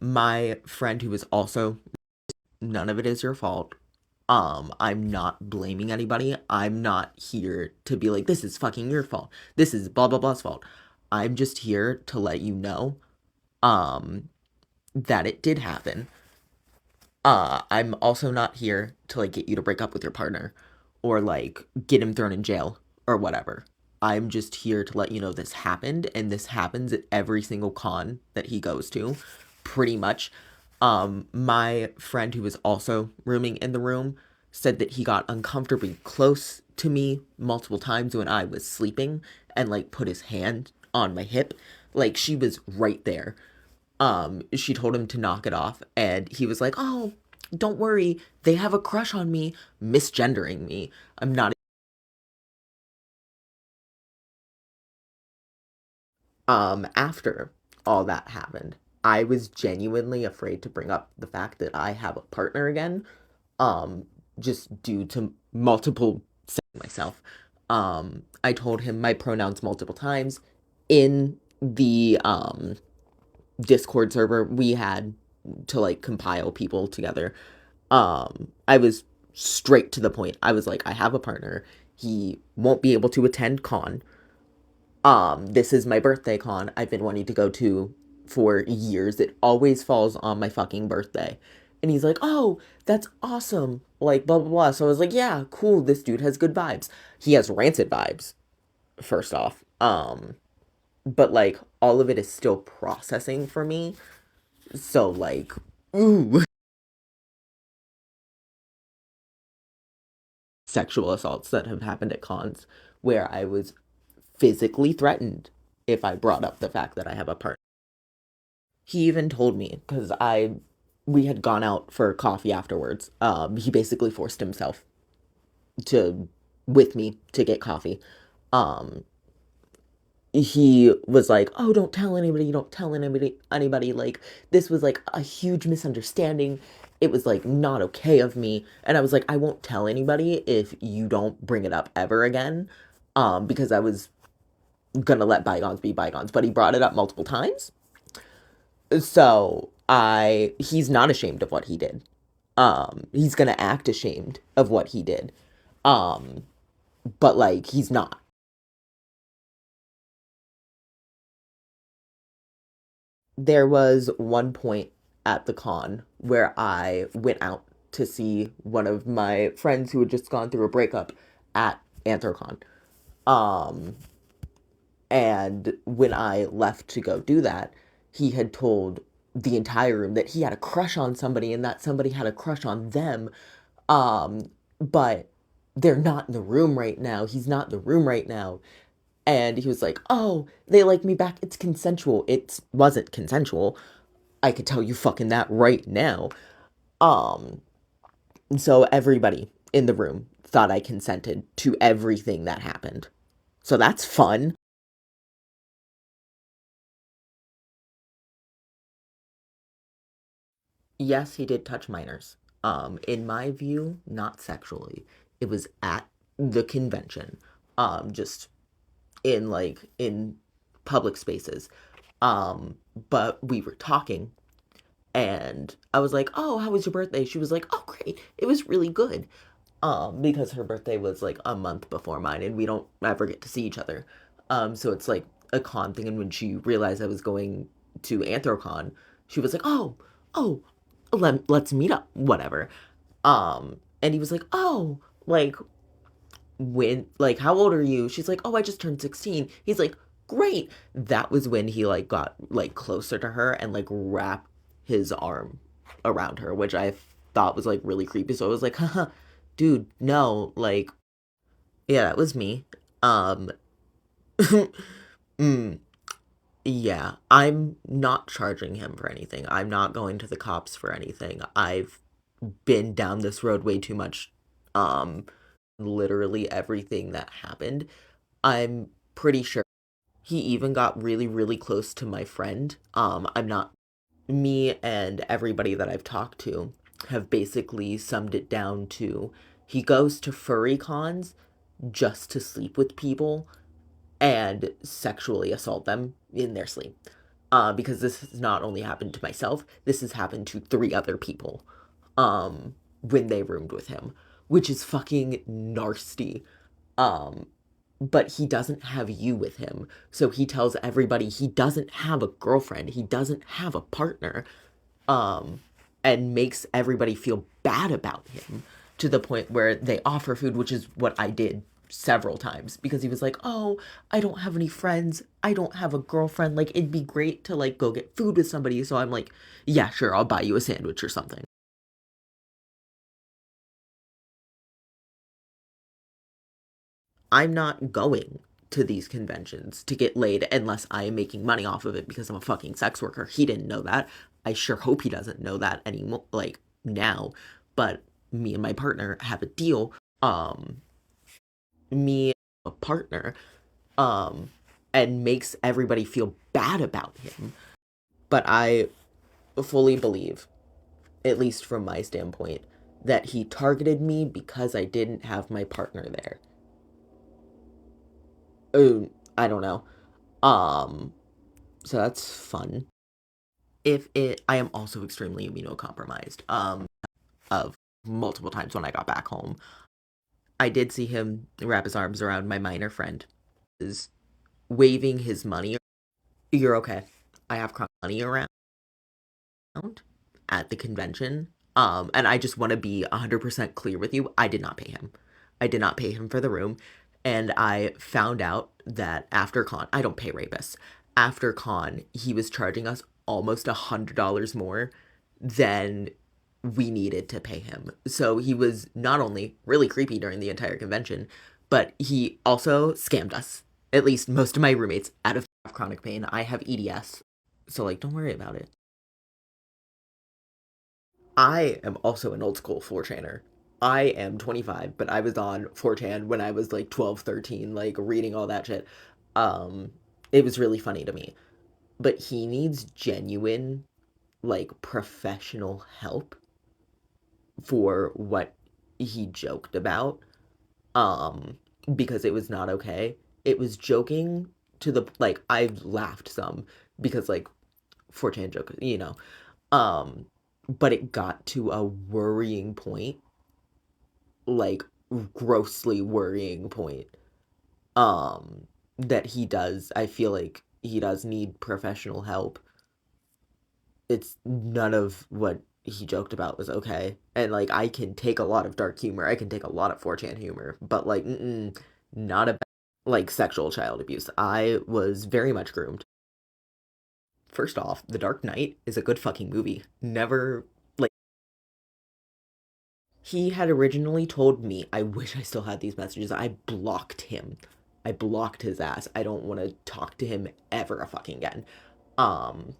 My friend who was also, none of it is your fault. I'm not blaming anybody. I'm not here to be like, this is fucking your fault. This is blah blah blah's fault. I'm just here to let you know, um, that it did happen. I'm also not here to like get you to break up with your partner or like get him thrown in jail or whatever. I'm just here to let you know this happened and this happens at every single con that he goes to, pretty much. My friend who was also rooming in the room said that he got uncomfortably close to me multiple times when I was sleeping and like put his hand on my hip. Like she was right there. She told him to knock it off and he was like, "Oh, don't worry, they have a crush on me," misgendering me. I'm not. After all that happened, I was genuinely afraid to bring up the fact that I have a partner again, um just due to multiple myself. I told him my pronouns multiple times in the Discord server we had to like compile people together. I was straight to the point. I was like, I have a partner. He won't be able to attend con. This is my birthday con I've been wanting to go to for years. It always falls on my fucking birthday. And he's like, "Oh, that's awesome." Like blah blah blah. So I was like, "Yeah, cool. This dude has good vibes. He has rancid vibes, first off. But like all of it is still processing for me. So like, ooh, sexual assaults that have happened at cons where I was physically threatened if I brought up the fact that I have a partner. He even told me because I we had gone out for coffee afterwards. He basically forced himself to with me to get coffee. Um, he was like, "Oh, don't tell anybody, don't tell anybody." Like this was like a huge misunderstanding. It was like not okay of me, and I was like, "I won't tell anybody if you don't bring it up ever again." Because I was gonna let bygones be bygones, but he brought it up multiple times. So he's not ashamed of what he did. He's gonna act ashamed of what he did. Um, but like he's not. There was one point at the con where I went out to see one of my friends who had just gone through a breakup at Anthrocon. Um, and when I left to go do that, he had told the entire room that he had a crush on somebody and that somebody had a crush on them. But they're not in the room right now. He's not in the room right now. And he was like, "Oh, they like me back. It's consensual." It wasn't consensual. I could tell you fucking that right now. Um, so everybody in the room thought I consented to everything that happened. So that's fun. Yes, he did touch minors. In my view, not sexually. It was at the convention. Just in like in public spaces. But we were talking and I was like, "Oh, how was your birthday?" She was like, "Oh, great. It was really good." Because her birthday was like a month before mine and we don't ever get to see each other. So it's like a con thing. And when she realized I was going to Anthrocon, she was like, "Oh, let's meet up, whatever." And he was like, "Oh, like when like how old are you?" She's like, "Oh, I just turned 16." He's like, "Great." That was when he like got like closer to her and like wrapped his arm around her, which I thought was like really creepy. So I was like, "Haha, dude, no." Like, yeah, that was me. Um mm, yeah, I'm not charging him for anything. I'm not going to the cops for anything. I've been down this road way too much. Um Literally everything that happened, I'm pretty sure he even got really, really close to my friend. I'm not, me and everybody that I've talked to have basically summed it down to he goes to furry cons just to sleep with people and sexually assault them in their sleep. because this has not only happened to myself, this has happened to 3 other people when they roomed with him, which is fucking nasty. Um, but he doesn't have you with him. So he tells everybody he doesn't have a girlfriend, he doesn't have a partner, um, and makes everybody feel bad about him to the point where they offer food, which is what I did several times because he was like, "Oh, I don't have any friends. I don't have a girlfriend. Like it'd be great to like go get food with somebody." So I'm like, "Yeah, sure, I'll buy you a sandwich or something." I'm not going to these conventions to get laid unless I am making money off of it because I'm a fucking sex worker. He didn't know that. I sure hope he doesn't know that anymore, like now. But me and my partner have a deal. Me a partner, um, and makes everybody feel bad about him. But I fully believe, at least from my standpoint, that he targeted me because I didn't have my partner there. I don't know. Um, so that's fun. If it, I am also extremely immunocompromised. Of multiple times when I got back home, I did see him wrap his arms around my minor friend, is waving his money. You're okay. I have money around at the convention. And I just want to be 100% clear with you. I did not pay him. I did not pay him for the room. And I found out that after con, I don't pay rapists. After con, he was charging us almost $100 more than we needed to pay him. So he was not only really creepy during the entire convention, but he also scammed us. At least most of my roommates out of chronic pain. I have EDS. So like don't worry about it. I am also an old school 4chaner. I am 25, but I was on 4chan when I was like 12, 13, like reading all that shit. Um, it was really funny to me. But he needs genuine, like professional help for what he joked about. Um, because it was not okay. It was joking to the like I laughed some because like 4chan joke, you know. Um, but it got to a worrying point, like grossly worrying point. That he does. I feel like he does need professional help. It's none of what he joked about was okay. And like I can take a lot of dark humor. I can take a lot of 4chan humor, but like not about like sexual child abuse. I was very much groomed. First off, The Dark Knight is a good fucking movie. Never like he had originally told me, I wish I still had these messages. I blocked him. I blocked his ass. I don't want to talk to him ever fucking again. Um,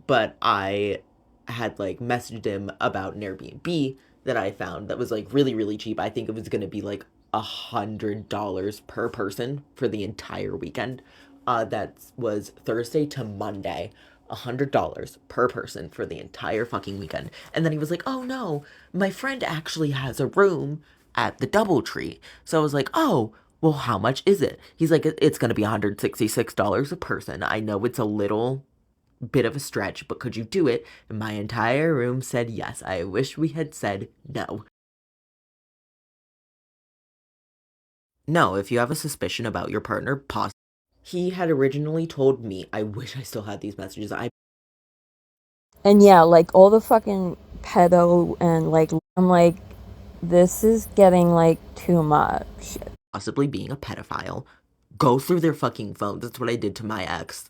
but I had like messaged him about an Airbnb that I found that was like really, really cheap. I think it was gonna be like $100 per person for the entire weekend. That was Thursday to Monday. $100 per person for the entire fucking weekend. And then he was like, "Oh no, my friend actually has a room at the Doubletree." So I was like, "Oh, well, how much is it?" He's like, "It's gonna be $166 a person. I know it's a little bit of a stretch, but could you do it?" And my entire room said yes. I wish we had said no. No, if you have a suspicion about your partner, pause. He had originally told me, I wish I still had these messages. I And yeah, like all the fucking pedo and like I'm like, this is getting like too much. possibly being a pedophile. Go through their fucking phones. That's what I did to my ex.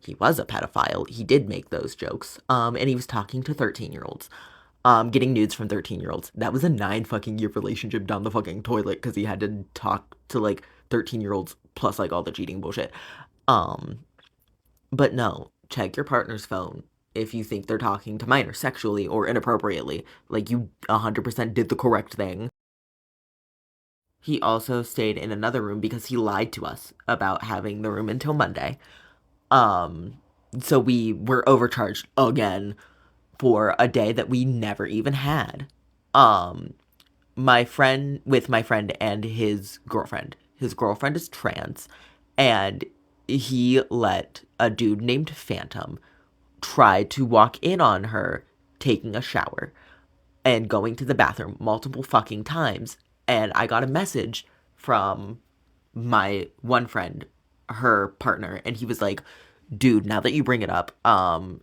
He was a pedophile. He did make those jokes. And he was talking to 13-year-olds. Getting nudes from 13-year-olds. That was a 9 fucking year relationship down the fucking toilet because he had to talk to like 13-year-olds plus like all the cheating bullshit. Um, but no, check your partner's phone if you think they're talking to minors sexually or inappropriately. Like you 100% did the correct thing. He also stayed in another room because he lied to us about having the room until Monday. Um, so we were overcharged again for a day that we never even had. Um, my friend and his girlfriend. His girlfriend is trans, and he let a dude named Phantom try to walk in on her taking a shower and going to the bathroom multiple fucking times. And I got a message from my one friend, her partner, and he was like, dude, now that you bring it up,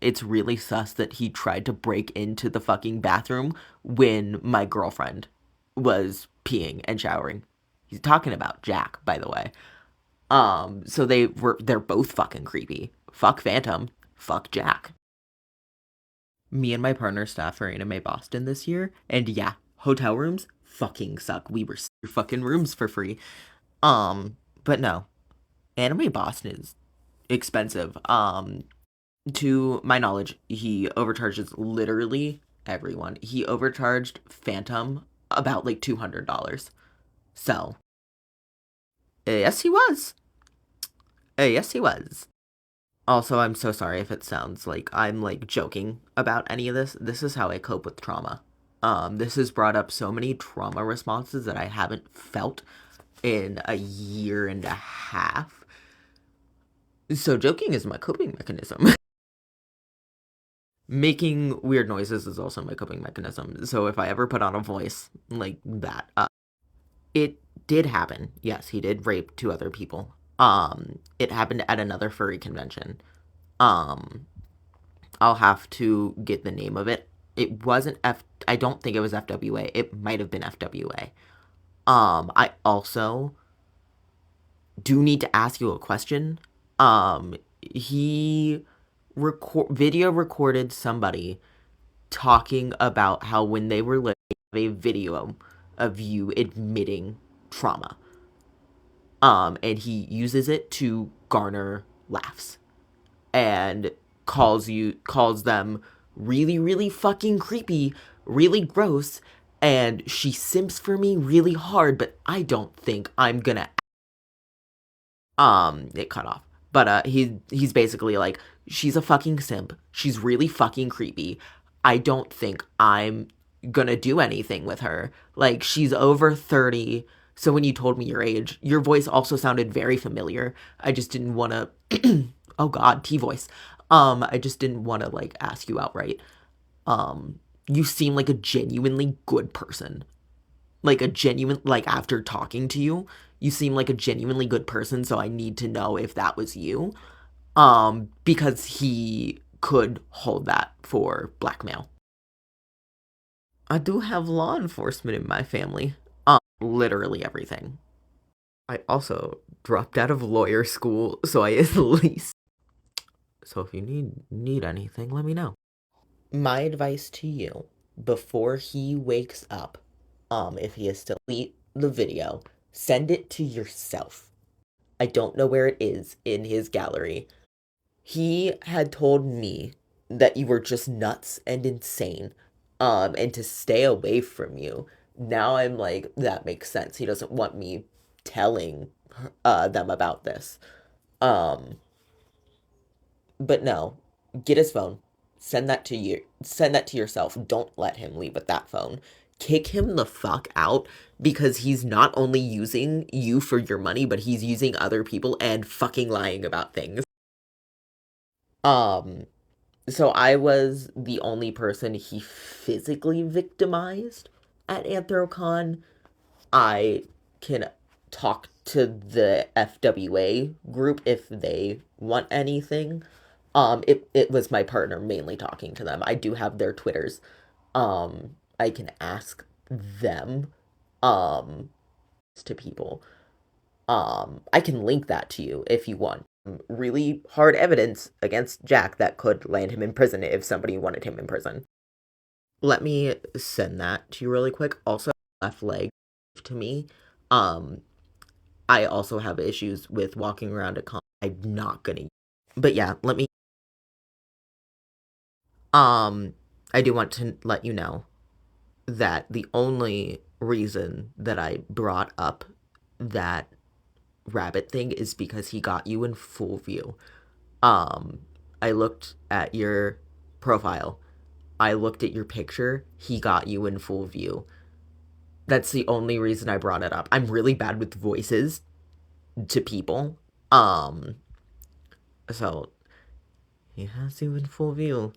it's really sus that he tried to break into the fucking bathroom when my girlfriend was peeing and showering. He's talking about Jack, by the way. So they're both fucking creepy. Fuck Phantom. Fuck Jack. Me and my partner staff for Anime Boston this year, and yeah, hotel rooms fucking suck. We were fucking rooms for free. But no, Anime Boston is expensive. To my knowledge, he overcharges literally everyone. He overcharged Phantom about like $200. So, yes, he was. Yes, he was. Also, I'm so sorry if it sounds like I'm like joking about any of this. This is how I cope with trauma. This has brought up so many trauma responses that I haven't felt in a year and a half. So joking is my coping mechanism. Making weird noises is also my coping mechanism. So if I ever put on a voice like that, it did happen. Yes, he did rape two other people. It happened at another furry convention. Um, I'll have to get the name of it. It wasn't I don't think it was FWA. It might have been FWA. I also do need to ask you a question. He video recorded somebody talking about how when they were living a video of you admitting trauma. And he uses it to garner laughs and calls them really, really fucking creepy, really gross, and she simps for me really hard, but I don't think I'm gonna it cut off. But he's basically like, she's a fucking simp. She's really fucking creepy. I don't think I'm gonna do anything with her. Like, she's over 30. So when you told me your age, your voice also sounded very familiar. I just didn't want to oh god, T voice. I just didn't want to like ask you outright. You seem like a genuinely good person. Like a genuine, like after talking to you, you seem like a genuinely good person, so I need to know if that was you. Because he could hold that for blackmail. I do have law enforcement in my family. Literally everything. I also dropped out of lawyer school, so I at least. So if you need anything, let me know. My advice to you before he wakes up, if he is still delete the video, send it to yourself. I don't know where it is in his gallery. He had told me that you were just nuts and insane, and to stay away from you. Now I'm like, that makes sense. He doesn't want me telling them about this. Um, but no, get his phone. Send that to you. Send that to yourself. Don't let him leave with that phone. Kick him the fuck out because he's not only using you for your money, but he's using other people and fucking lying about things. Um, so I was the only person he physically victimized at Anthrocon. I can talk to the FWA group if they want anything. It was my partner mainly talking to them. I do have their Twitters. I can ask them um to people. I can link that to you if you want. Really hard evidence against Jack that could land him in prison if somebody wanted him in prison. Let me send that to you really quick. Also, left leg to me. Um, I also have issues with walking around a con. I'm not gonna. But yeah, let me. Um, I do want to let you know that the only reason that I brought up that rabbit thing is because he got you in full view. Um, I looked at your profile. I looked at your picture. He got you in full view. That's the only reason I brought it up. I'm really bad with voices to people. Um, So he has you in full view.